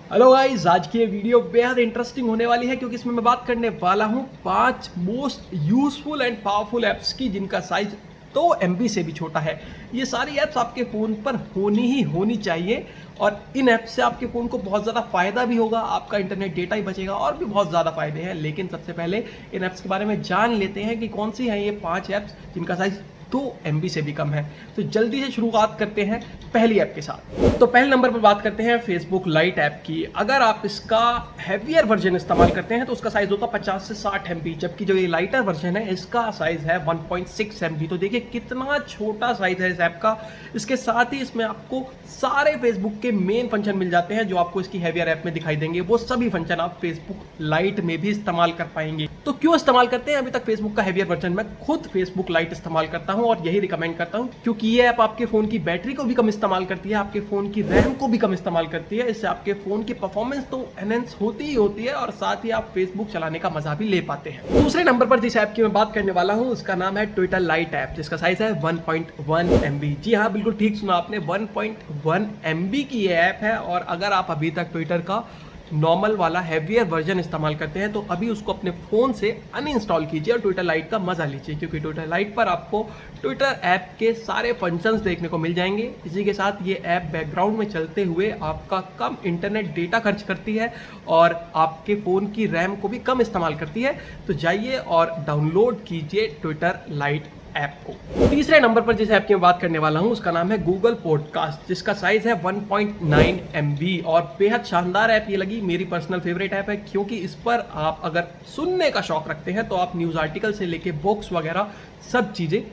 Hello guys, आज की ये वीडियो बेहद इंटरेस्टिंग होने वाली है क्योंकि इसमें मैं बात करने वाला हूँ 5 most useful and powerful apps की जिनका साइज 2 MB से भी छोटा है। ये सारी ऐप्स आपके फ़ोन पर होनी ही होनी चाहिए और इन ऐप्स से आपके फ़ोन को बहुत ज़्यादा फ़ायदा भी होगा, आपका इंटरनेट डेटा ही बचेगा और भी बहुत ज़्यादा फ़ायदे हैं। लेकिन सबसे पहले इन ऐप्स के बारे में जान लेते हैं कि कौन सी हैं ये 5 ऐप्स जिनका साइज 2 MB से भी कम है। तो जल्दी से शुरुआत करते हैं पहली ऐप के साथ। तो पहले नंबर पर बात करते हैं फेसबुक लाइट ऐप की। अगर आप इसका हैवियर वर्जन इस्तेमाल करते हैं तो उसका साइज होगा 50 से 60 MB, जबकि जो ये लाइटर वर्जन है इसका साइज है 1.6 MB। तो देखिए कितना छोटा साइज है इस ऐप का। इसके साथ ही इसमें आपको सारे फेसबुक के मेन फंक्शन मिल जाते हैं जो आपको इसकी हैवियर ऐप में दिखाई देंगे। वो सभी फंक्शन आप फेसबुक लाइट में भी इस्तेमाल कर पाएंगे। तो क्यों इस्तेमाल करते हैं अभी तक फेसबुक का हैवियर वर्जन? मैं खुद फेसबुक लाइट इस्तेमाल करता हूं और यही रिकमेंड करता हूं क्योंकि ये ऐप आपके फोन की बैटरी को भी कम इस्तेमाल करती है, आपके फोन की रैम को भी कम इस्तेमाल करती है। इससे आपके फोन की परफॉर्मेंस तो एनहेंस होती ही होती है और साथ ही आप फेसबुक चलाने का मजा भी ले पाते हैं। दूसरे नंबर पर जिस ऐप की मैं बात करने वाला हूं उसका नाम है ट्विटर लाइट ऐप, जिसका साइज है 1.1 MB। जी हाँ, बिल्कुल ठीक सुना आपने, 1.1 MB की ये ऐप है। और अगर आप अभी तक ट्विटर का नॉर्मल वाला हैवियर वर्जन इस्तेमाल करते हैं तो अभी उसको अपने फ़ोन से अनइंस्टॉल कीजिए और ट्विटर लाइट का मज़ा लीजिए, क्योंकि ट्विटर लाइट पर आपको ट्विटर ऐप के सारे फंक्शंस देखने को मिल जाएंगे। इसी के साथ ये ऐप बैकग्राउंड में चलते हुए आपका कम इंटरनेट डेटा खर्च करती है और आपके फ़ोन की रैम को भी कम इस्तेमाल करती है। तो जाइए और डाउनलोड कीजिए ट्विटर लाइट ऐप को। तीसरे नंबर पर जिस ऐप की मैं बात करने वाला हूं उसका नाम है गूगल पॉडकास्ट, जिसका साइज है 1.9 MB। और बेहद शानदार ऐप ये लगी, मेरी पर्सनल फेवरेट ऐप है क्योंकि इस पर आप अगर सुनने का शौक रखते हैं तो आप न्यूज़ आर्टिकल से लेके बुक्स वगैरह सब चीज़ें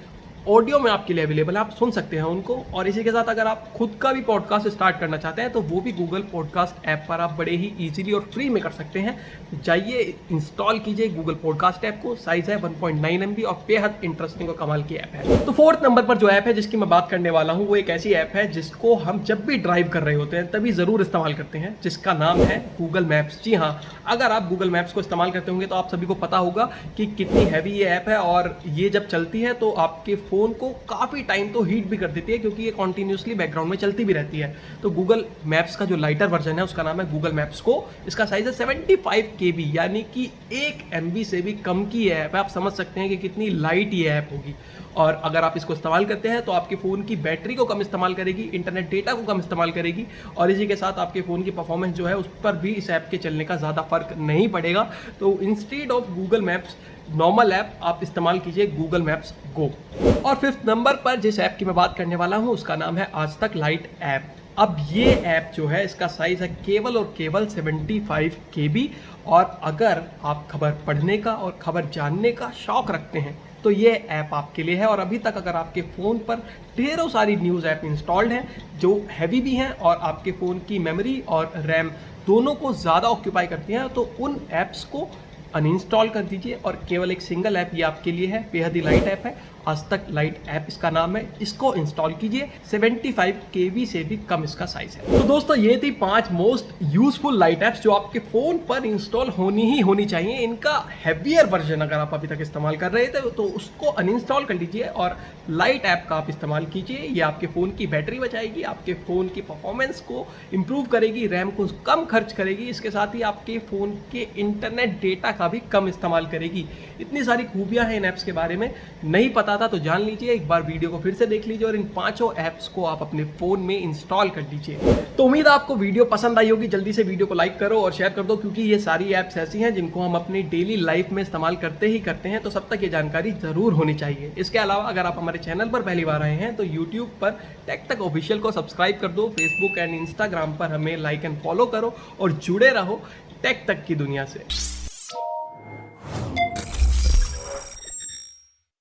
ऑडियो में आपके लिए अवेलेबल है, आप सुन सकते हैं उनको। और इसी के साथ अगर आप खुद का भी पॉडकास्ट स्टार्ट करना चाहते हैं तो वो भी गूगल पॉडकास्ट ऐप पर आप बड़े ही इजीली और फ्री में कर सकते हैं। जाइए इंस्टॉल कीजिए गूगल पॉडकास्ट ऐप को। साइज है 1.9 MB और बेहद इंटरेस्टिंग और कमाल की ऐप है। तो फोर्थ नंबर पर जो ऐप है जिसकी मैं बात करने वाला हूँ वो एक ऐसी ऐप है जिसको हम जब भी ड्राइव कर रहे होते हैं तभी ज़रूर इस्तेमाल करते हैं, जिसका नाम है गूगल मैप्स। जी हाँ, अगर आप गूगल मैप्स को इस्तेमाल करते होंगे तो आप सभी को पता होगा कि कितनी हैवी ये ऐप है और ये जब चलती है तो आपके फ़ोन को काफ़ी टाइम तो हीट भी कर देती है क्योंकि ये कॉन्टिन्यूसली बैकग्राउंड में चलती भी रहती है। तो गूगल मैप्स का जो लाइटर वर्जन है उसका नाम है गूगल मैप्स को। इसका साइज है 75 KB, यानी कि 1 MB से भी कम की ऐप है। आप समझ सकते हैं कि कितनी लाइट ये ऐप होगी। और अगर आप इसको इस्तेमाल करते हैं तो आपके फ़ोन की बैटरी को कम इस्तेमाल करेगी, इंटरनेट डेटा को कम इस्तेमाल करेगी और इसी के साथ आपके फ़ोन की परफॉर्मेंस जो है उस पर भी इस ऐप के चलने का ज़्यादा फर्क नहीं पड़ेगा। तो instead of Google maps normal app आप इस्तेमाल कीजिए गूगल मैप्स गो। और फिफ्थ नंबर पर जिस ऐप की मैं बात करने वाला हूँ उसका नाम है आज तक लाइट ऐप। अब ये ऐप जो है इसका साइज़ है केवल और केवल 75 KB। और अगर आप खबर पढ़ने का और खबर जानने का शौक़ रखते हैं तो ये ऐप आपके लिए है। और अभी तक अगर आपके फ़ोन पर ढेरों सारी न्यूज़ ऐप इंस्टॉल्ड हैं जो हैवी भी हैं और आपके फ़ोन की मेमोरी और रैम दोनों को ज़्यादा ऑक्यूपाई करती हैं तो उन ऐप्स को अनइंस्टॉल कर दीजिए और केवल एक सिंगल ऐप ये आपके लिए है, बेहद ही लाइट ऐप है, आज तक लाइट ऐप इसका नाम है। इसको इंस्टॉल कीजिए, 75 KB से भी कम इसका साइज है। तो दोस्तों ये थी 5 मोस्ट यूजफुल लाइट ऐप्स जो आपके फ़ोन पर इंस्टॉल होनी ही होनी चाहिए। इनका हैवियर वर्जन अगर आप अभी तक इस्तेमाल कर रहे थे तो उसको अनइंस्टॉल कर लीजिए और लाइट ऐप का आप इस्तेमाल कीजिए। ये आपके फ़ोन की बैटरी बचाएगी, आपके फ़ोन की परफॉर्मेंस को इम्प्रूव करेगी, रैम को कम खर्च करेगी, इसके साथ ही आपके फ़ोन के इंटरनेट डेटा का भी कम इस्तेमाल करेगी। इतनी सारी खूबियाँ हैं इन ऐप्स के बारे में, नहीं पता था तो जान लीजिए, एक बार वीडियो को फिर से देख लीजिए और इन 5 ऐप्स को आप अपने फ़ोन में इंस्टॉल कर लीजिए। तो उम्मीद है आपको वीडियो पसंद आई होगी। जल्दी से वीडियो को लाइक करो और शेयर कर दो क्योंकि ये सारी ऐप्स ऐसी हैं जिनको हम अपनी डेली लाइफ में इस्तेमाल करते ही करते हैं, तो सब तक ये जानकारी ज़रूर होनी चाहिए। इसके अलावा अगर आप हमारे चैनल पर पहली बार आए हैं तो यूट्यूब पर टेक तक ऑफिशियल को सब्सक्राइब कर दो, फेसबुक एंड इंस्टाग्राम पर हमें लाइक एंड फॉलो करो और जुड़े रहो टेक तक की दुनिया से।